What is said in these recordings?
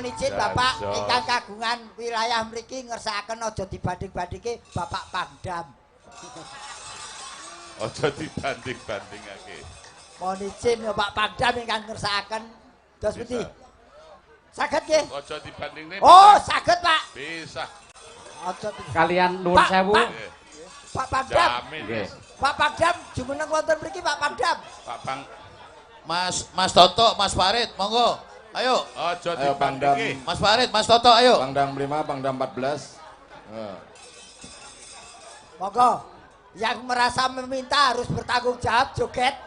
mohon izin Bapak ingkang kagungan wilayah mriki ngersakaken aja dibanding-bandingke Bapak Pangdam. Aja dibanding-bandingake. Mohon izin Bapak Pangdam ingkang ngersakaken dos pundi? Saged nggih? Aja dibandingne. Oh, saged Pak. Bisa. Aja kalian nuwun sewu. Pak Pangdam. Jamin. Pak Pangdam jumeneng wonten mriki Pak Pangdam. Pak Pang Mas Toto, Mas Farid, monggo. Ayo. Aja Ayo Pangdam. dibandingke. Mas Farid, Mas Toto, ayo. Pangdam 5, Pangdam 14. Monggo. Yang merasa meminta harus bertanggung jawab joget.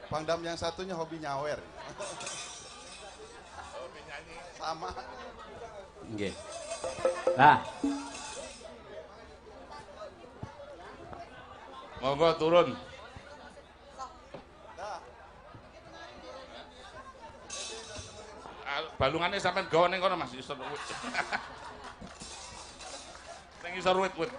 Pangdam yang satunya hobi nyawer. Sama. Nggih. Nah, Monggo turun. Balungannya sampean gawa ning kono Mas, isor wit. Ning isor wit-wit.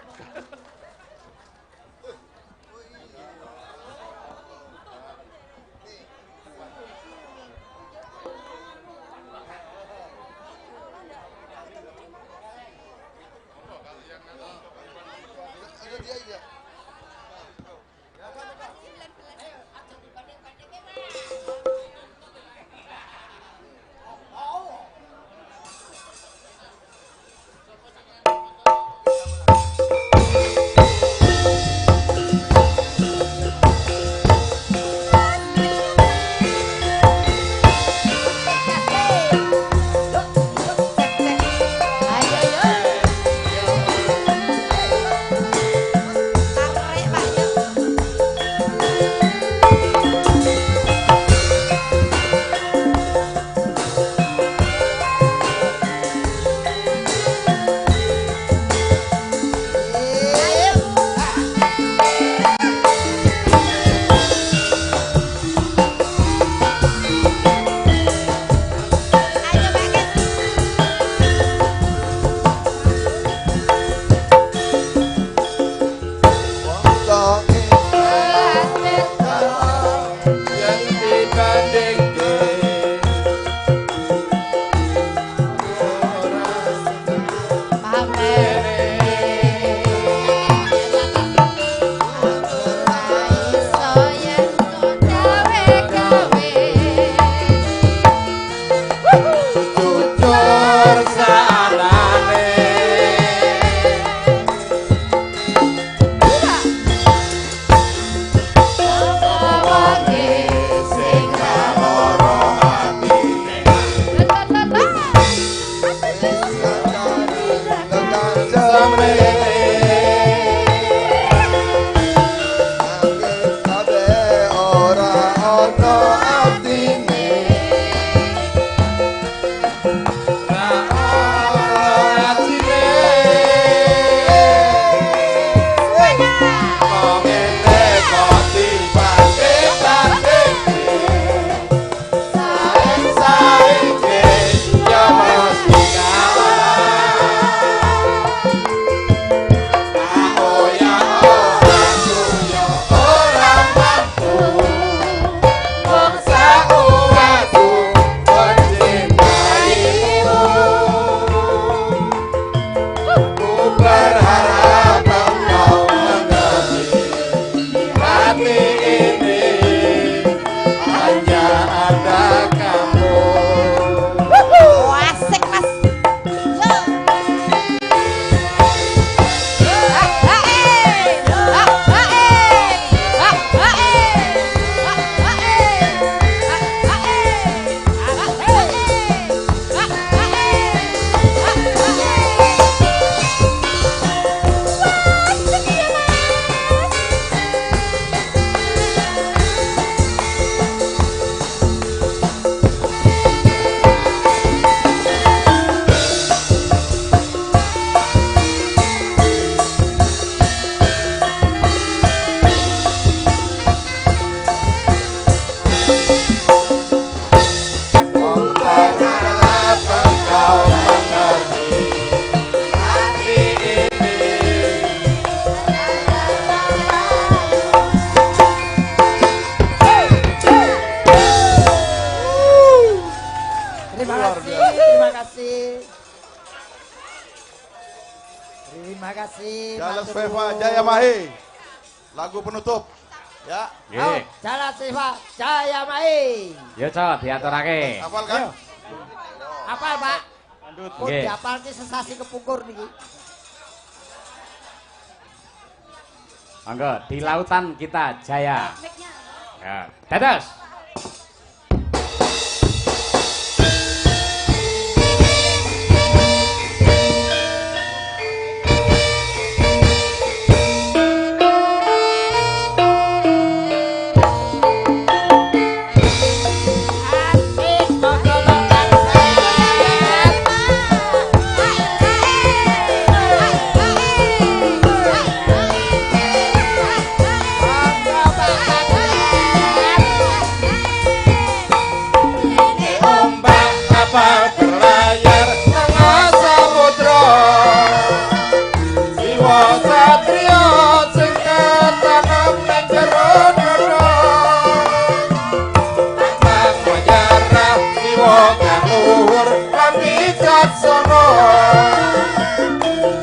Terima kasih. Jalan Matur Seva nuwun. Jaya Mahe. Lagu penutup. Ya. Oh, Nggih. Jalan Seva Jaya Mai. Ya, Cok, diaturake. Hafal kan? Apal, Pak? Pun Nggih. diapal ki sesasi kepungkur niki. Monggo, di lautan kita jaya. Ya, dados. Asik monggo Bapak Sep. Monggo Bapak Sep. Ombak kapal berlayar tengah samudra. Siwa satria sing ketanam nang jero dodo. Nang menjarah siwa kang luhur lan wicaksana.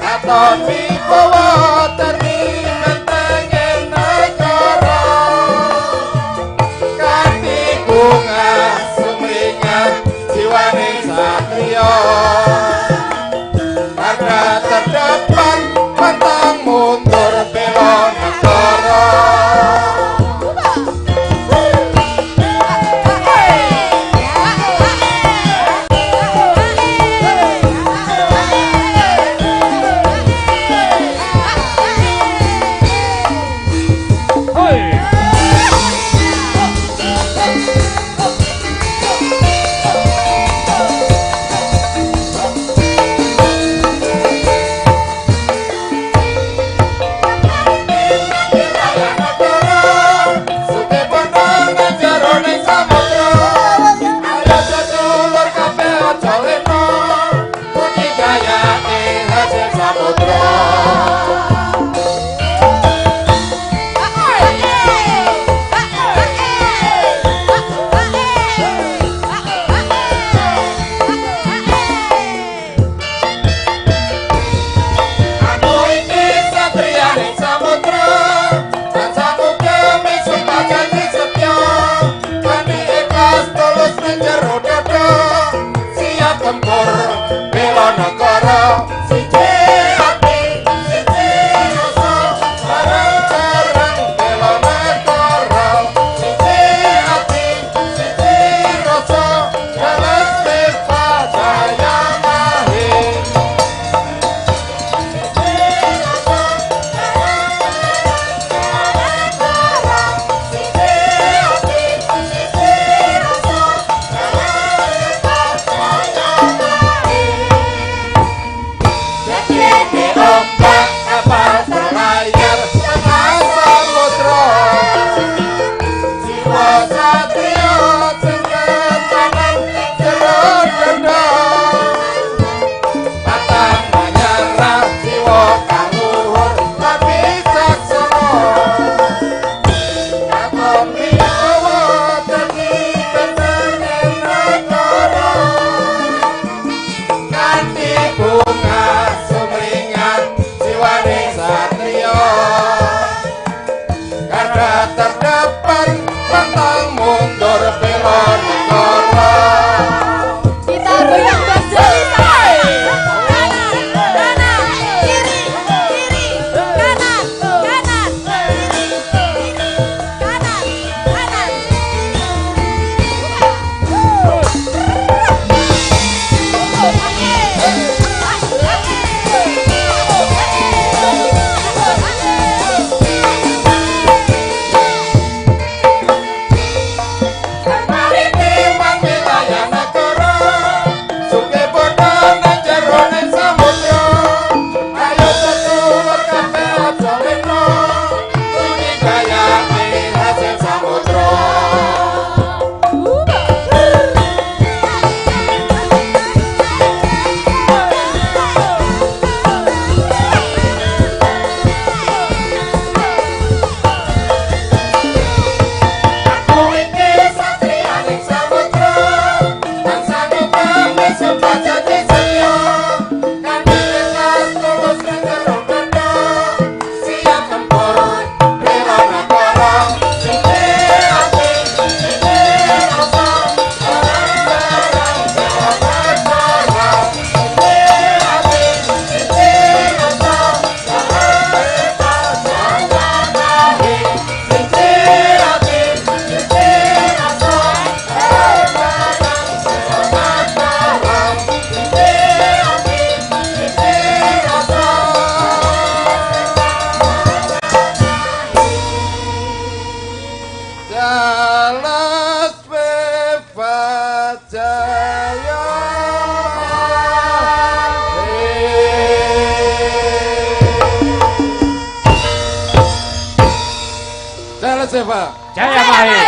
Katon wibawa tani mentengen negara. Kanthi bunga sumringah jiwane satria. Karena terdepan pantang mundur bela negara. Hoi. Tempur bela negara siji ati Seva. Jaya Mahe.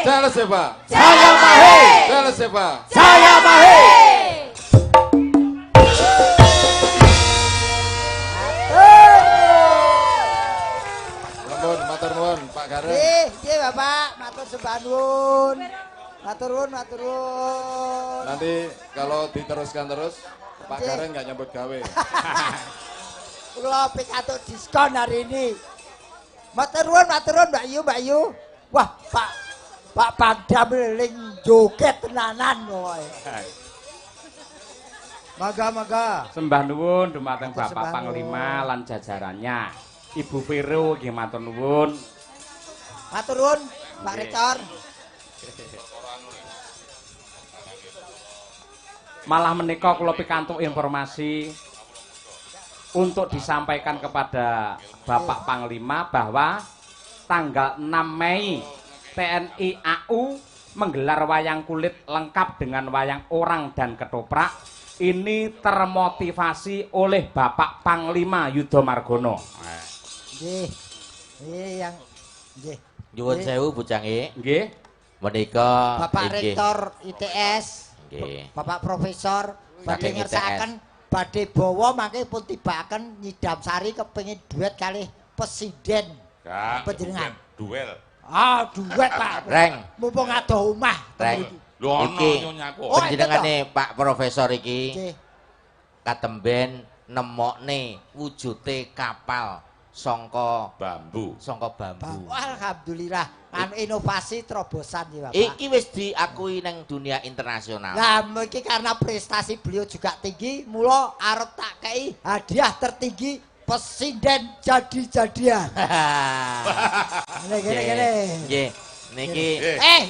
Jaya Seva. Jaya Mahe. Jaya Seva. Jaya Mahe. Nuwun, matur nuwun Pak Gareng. Nggih, Bapak, matur sembah nuwun. Matur nuwun, matur nuwun. Nanti kalau diteruskan terus Pak Nggih. Gareng nggak nyambut gawe. Kula pikantuk diskon hari ini. Matur nuwun Mbak Yu, Mbak Yu. Wah, Pak Pangdam ling joget tenanan kowe. Maga. Sembah nuwun dumateng Matur Bapak sembah Panglima nuwun. lan jajarannya. Ibu Vero nggih matur nuwun. Matur nuwun, Pak Nggih. Rektor. Malah menika kula pikantuk informasi untuk disampaikan kepada Bapak Panglima bahwa tanggal 6 Mei TNI AU menggelar wayang kulit lengkap dengan wayang orang dan ketoprak. Ini termotivasi oleh Bapak Panglima Yudha Margono. Nggih. Yang nggih. Nyuwun sewu Bujange. Nggih. Menika Bapak inggih. Rektor ITS. Nggih. Bapak Profesor badhe Saking ngersakaken badhe bawa mangke pun tibaken Nyidam Sari kepengin duet kalih presiden Gak. panjenengan. Duel. Ah, duet Pak. Reng. Mumpung adoh omah. Reng. Lho ono Iki. nyonyaku. Oh, Panjenengane Pak Profesor iki Nggih. katemben nemokne wujude kapal sangka Bambu. bambu. Alhamdulillah, anu inovasi terobosan ya Bapak. Iki wis diakui nang dunia internasional. Nah, iki karena prestasi beliau juga tinggi, mula arep tak kei hadiah tertinggi presiden jadi-jadian. Gini. Nggih. Niki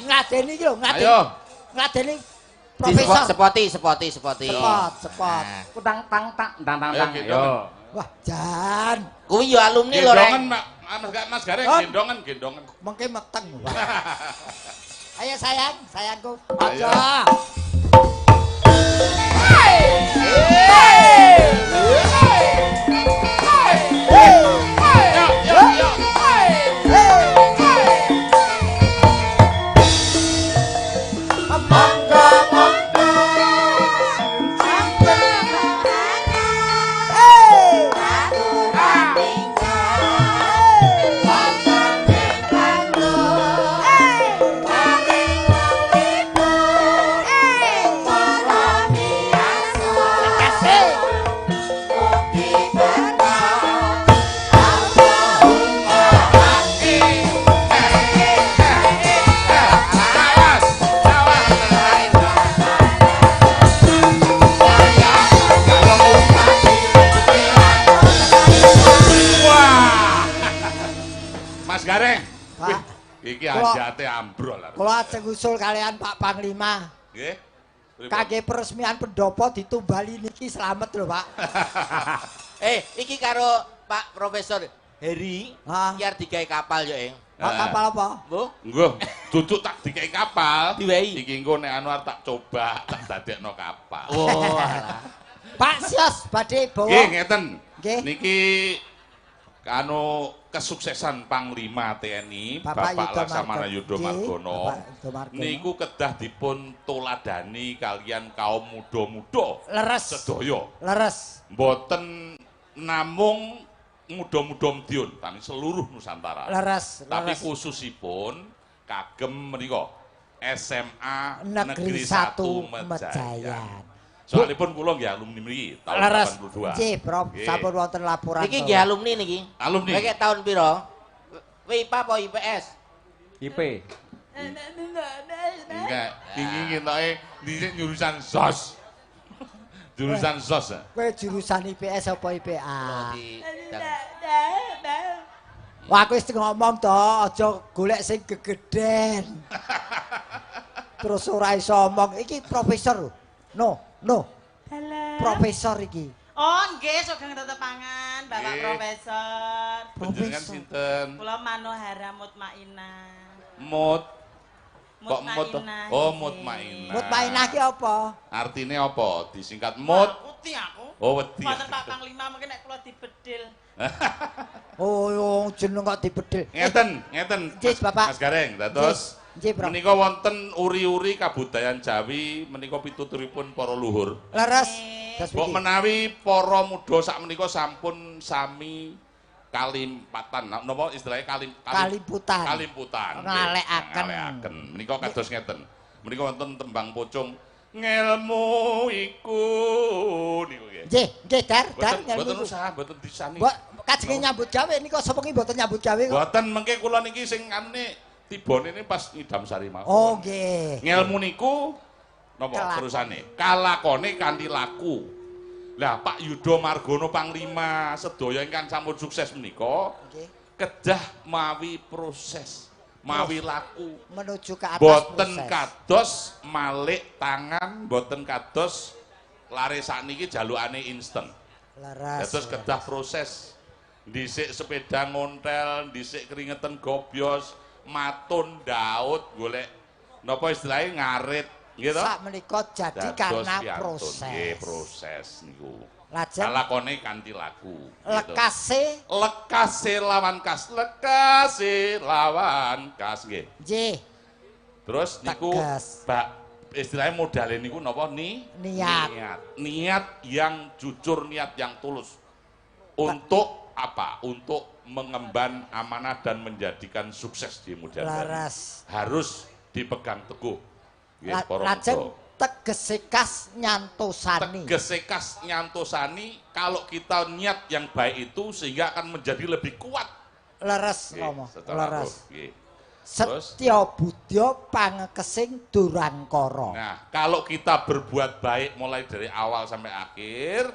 Ngladeni iki lho, Ayo. ngladeni di profesor. sepoti. Sepot. Nah, Kutang tang tak tang. Ayo, gendongan. Yo. Wah, Jan, kuwi yo alumni lho, Gendongan, Reng. Mas Gareng, Oh. gendongan. mengke meteng. Pak. Ayo sayangku. Ayo. Aja. Mas Gareng. Pak. Wih, iki Kula- hajate ambrol. Kula ajeng usul kalian Pak Panglima. Nggih. Kangge peresmian pendopo ditumbali niki slamet lho, Pak. Iki karo Pak Profesor Heri Ah. ki arep digawe kapal yo, Eng. Pak kapal apa? Bu, Nggih, duduk tak dikai kapal. Diwehi. Iki engko nek anu arep tak coba tak dadekno kapal. oh, alah. Pak Sios badhe Nggih, bawa. ngeten. Nggih. Niki anu kesuksesan Panglima TNI Bapak Bapak Yudha Laksamana Margono. Yudha Nggih, Margono Bapak Yudha Margono. niku kedah dipun tuladani kalian kaum muda-muda Leres. sedaya. Leres. Mboten namung muda-muda Madiun, tapi seluruh Nusantara. Leres. Tapi Leres. khususipun kagem menika SMA Negeri 1 Mejayan. Soalipun kula nggih alumni mriki tahun Leres. 82. Nggih, Prof. Nggih. Sampun wonten laporan. Niki nggih alumni niki. Alumni. Kowe tahun piro? WIPA apa IPS? IP. Enggak, iki ketoke dhisik jurusan SOS. Jurusan SOS. Kowe jurusan IPS apa IPA? Di Wah, aku wis ngomong to, aja golek sing gegeden. Terus ora iso omong. Iki profesor lho. No. Profesor iki. Oh, nggih, sugeng tetepangan, Bapak Nggih. Profesor. Panjenengan sinten? Kula Manohara Mutmainah. Mut. Kok mut? Mutmainah, Oh, nggih. mutmainah. Mutmainah ki apa? Artine apa? Disingkat mut. Uti aku. Oh, wedi. Wonten Pak Panglima mungkin nek kula dibedil. Oh, jeneng kok dibedhel. Ngeten. Jis, Bapak. Mas Gareng, dados Nggih, Bro. menika wonten uri-uri kabudayan Jawi menika pituturipun para luhur. Leres. Das Mbok iki. menawi para muda sakmenika sampun sami kalimpatan. Napa istilahnya Kalimputan. Kalimputan. Ngalekaken. Ngalekaken. Menika kados ngeten. Menika wonten tembang pocong ngelmu iku niku nggih. Nggih, Dar. Boten usah, boten disani. Mbok kajenge nyambut gawe nika sepengi mboten nyambut gawe kok. Boten mengke kula niki sing anune tibane ini pas ngidam sari mawon. Oh, nggih. Ngelmu niku napa terusane? Kalakone kanthi laku. Lah Pak Yudo Margono Panglima sedaya ingkang sampun sukses menika Nggih. kedah mawi proses, mawi laku. Menuju ke atas Boten proses. kados malik tangan, boten kados lare sakniki jalukane instan. Leres. Dados kedah proses. Dhisik sepeda ngontel, dhisik keringetan gobyos, matun daud golek napa istilahnya ngarit nggih to? Sak menika jadi Dados karena piantun. proses. Nggih, proses niku. Lajeng Kalakone kanthi laku. gitu. lekase Lekase lawan kas nggih. nggih Terus niku Tegas. istilahnya modalnya niku napa Niat. Niat yang jujur, niat yang tulus. Untuk apa? Untuk mengemban amanah dan menjadikan sukses di kemudian hari. laras. Harus dipegang teguh. Nggih, para Lajeng muda. tegese kas nyantosani. Tegese kas nyantosani kalau kita niat yang baik itu sehingga akan menjadi lebih kuat. Leres Nggih, ngomong. secara Leres. roh, nggih. Terus? Setya budya pangekesing durangkara. Nah, kalau kita berbuat baik mulai dari awal sampai akhir,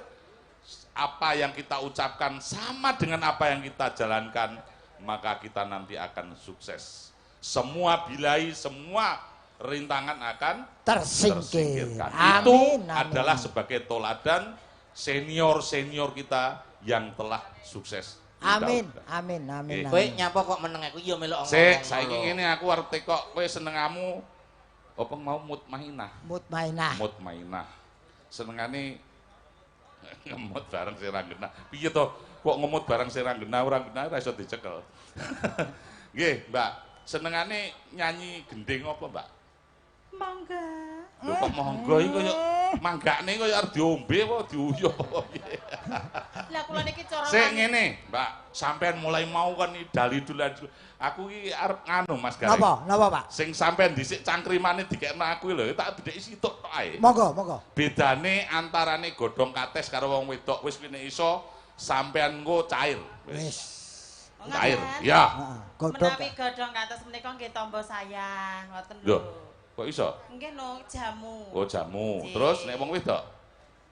apa yang kita ucapkan sama dengan apa yang kita jalankan, maka kita nanti akan sukses. Semua bilai, semua rintangan akan Tersingkirkan. Itu Amin, amin. adalah sebagai toladan senior-senior kita yang telah sukses. di Amin, dalam. amin, amin, Nggih. Kowe amin. nyapa kok meneng aku ya melok Sik, saiki ngene aku arep tekok kowe senengamu apa mau mutmainah. Mutmainah. Mutmainah. Senengane ngemut bareng sing ra genah. Piye to? Kok ngemut bareng sing ra genah, ora genah ora iso dicekel. Nggih, Mbak. Senengane nyanyi gending apa, Mbak? Mangga. Lho kok monggo iki kaya manggane kaya arep diombe apa diuyuh apa piye? Lah kula niki cara Sik ngene, Mbak. Sampean mulai mau kan dali-dulan. Aku iki arep nganu Mas Gareng. Napa, Pak? Sing sampean dhisik cangkrimane dikekno aku lho, tak bedheki situk tok ae. Monggo. Bedane antarane godhong kates karo wong wedok wis kene iso sampean engko cair. Wis. Cair. Ngoten. Ya. Heeh, godhong. Menawi godhong kados menika nggih tamba sayang, ngoten Lho, lho. kok iso? Nggih no jamu. Oh, jamu. Nggih. Terus nek wong wedok?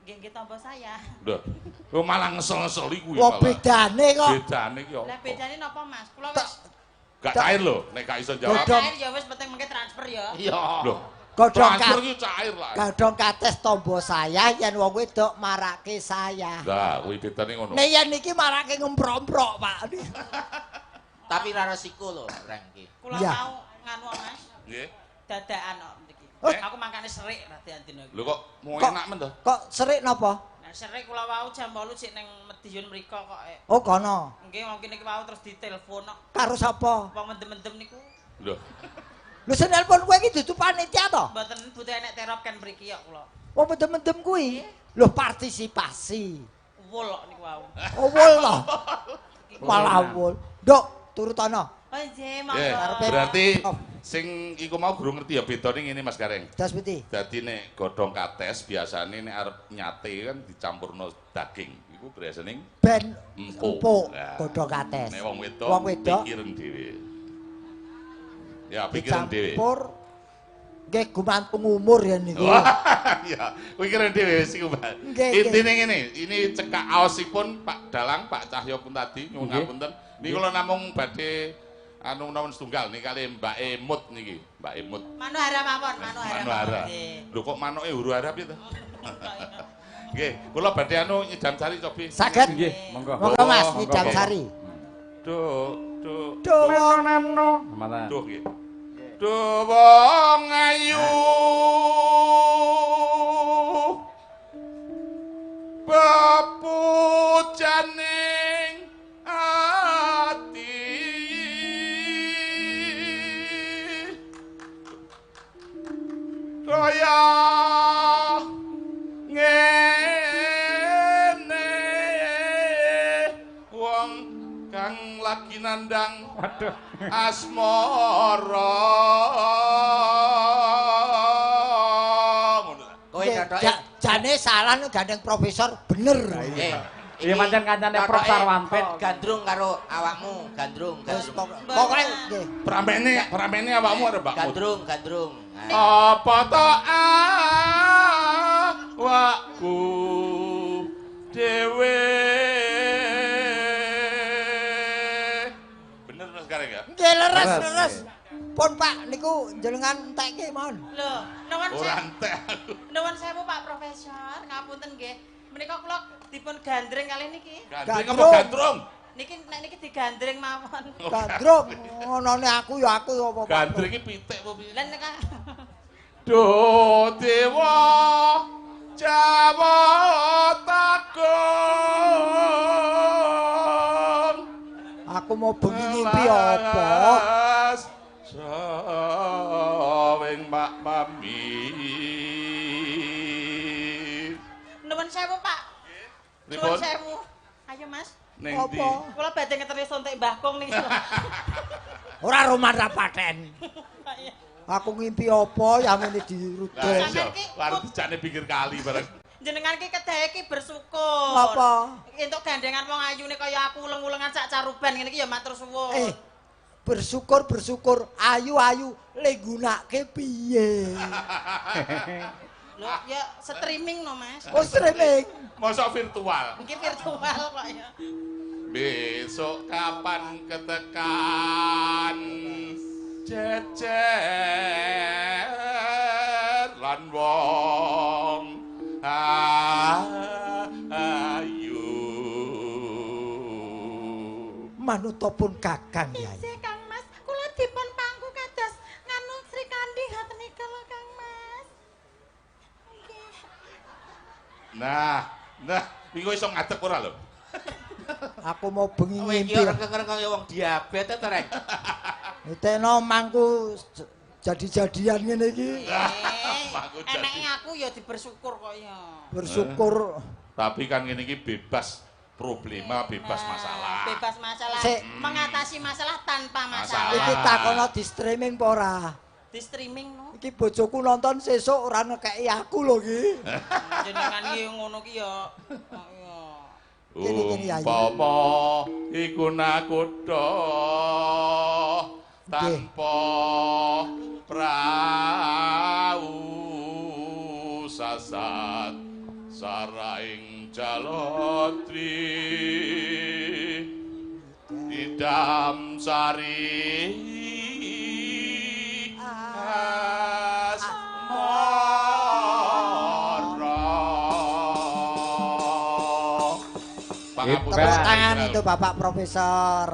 Nggih tamba sayang. Lho. Kok malah ngesel-ngesel iku Wah, bedane kok. Bedane ki Lah opo? bedane napa Mas? Kula Tak- wis Gak cair lho, nek gak iso jawab. Godhong. cair ya wis penting mengke transfer ya. Iya. Lho, Godhong transfer kates. ki cair lah. Godhong kates tombo saya yen wong wedok marake saya. Lah, kuwi bedane ngono. Nek yen niki marake ngemprok-mprok, Pak. Tapi ra resiko lho, Reng iki. Kula Iya. mau nganu Mas, Nggih. dadakan kok mriki. Eh? Aku mangkane serik radian dina iki. Lho kok mau Kok- enak men to? Kok serik napa? Nah, serik kula wau jam 8 sik ning Medion mriko kok. Oh, kono. Nggih wong kene iki wau terus ditelepon kok. Karo sapa? Wong mendem-mendem niku Lho. Lho sing nelpon kowe iki dudu panitia to? mboten butuh enek terop kan mriki kok kula. Wong mendem-mendem kuwi. Lho partisipasi. Wul kok niku wau. Oh, wul to. Malah wul. Nduk, turut ana. Oh nggih, Nggih, monggo. berarti sing iku mau guru ngerti ya bedane ngene Mas Gareng. Das piti. Dadi nek godhong kates biasane nek arep nyate kan dicampurno daging. Iku biasane Ben empuk. empuk Nah, godhong kates. Nek wong wedok pikiran dhewe. Ya, pikiran dhewe. Dicampur nggih gumantung umur ya niku. Ya, pikiran dhewe wis iku, Pak. Nggih, Intine ngene, ini cekak aosipun Pak Dalang, Pak Cahyo pun tadi nyuwun ngapunten. Niki kula namung badhe anu nawon setunggal niki kali Mbak Emut niki, Mbak Emut. Manu harap mawon, manu harap. Manu Hara. Nggih. Lho kok manuke huru harap itu? Nggih, kula badhe anu nyidam sari cobi. Saged. Nggih, monggo. Monggo Mas Monggo, Nidam monggo. Sari. Duh. Mata. Duh nggih. Duh wong ayu. Pepujaning ati. kang lagi nandang Waduh. asmara. Ngono ta. Kowe Nggih, datake jane salah nek gandeng profesor bener. Iya pancen kancane Prof Sarwanto. Ben gandrung karo awakmu, gandrung. Wis gandrung. pokoke nggih. Pramene awakmu arep mbakmu. Gandrung. Nah, Apa to awakku dhewe. Bener Mas Gareng ya? Nggih leres. Pun Pak niku jenengan entekke mawon. Lho, nuwun Ora sewu. entek aku. Nuwun sewu Pak Profesor, ngapunten nggih. Menika kula dipun gandreng kalih niki. Gandreng apa Gandrung. gandrung? Niki nek niki digandreng mawon. Gandrung ngonone aku ya aku apa Pak. Gandreng iki pitik apa piye? Lan nek Duh dewa Jawa takon. Aku mau bengi ngimpi apa? Sawing Mak Mami. nuwun sewu Pak. Pripun? Nuwun sewu. Ayo Mas. Ning ndi? Apa? Kula badhe ngeteri sontek Mbah Kong niki. Ora roman ra paten. Aku ngimpi apa ya ngene Lah dirudel. iya, Sampeyan ki- arep dijane pinggir kali bareng. Jenengan ki kedahe ki bersyukur. Apa? Entuk gandengan wong ayune kaya aku uleng-ulengan sak caruban ngene iki ya matur suwun. Bersyukur ayu le gunake piye? Lho, ya streaming no, Mas. Oh streaming. Mosok virtual. Iki virtual kok ya. Besok kapan ketekan jejer lan wong ayu. Manutopun Kakang Yai. Isih Kang Mas, kula dipun pangku kados nganu Sri Kandi ngoten nika lho Kang Mas. Nggih. Nah, wingi iso ngadeg ora lho. Aku mau bengi kowe iki ngimpi. ora kenger kaya wong diabetes ta, Rek? Nitekno mangku jadi-jadian ngene iki. Mangku jadi. Enake aku ya dibersyukur kok ya. Bersyukur. Tapi kan ngene iki bebas problema, bebas masalah. Bebas masalah. Sik. Mengatasi masalah tanpa Masalah. Iki masalah. takono di streaming apa ora? Di streaming no. Iki bojoku nonton sesuk ora ngekeki aku lho iki. Jenengan iki ngono ki ya. Oh, ya. Gini, Yayi. Umpama iku nakutha tanpa prau sasat saraing jalotri idam sari asmara. Tepuk tangan itu Bapak Profesor.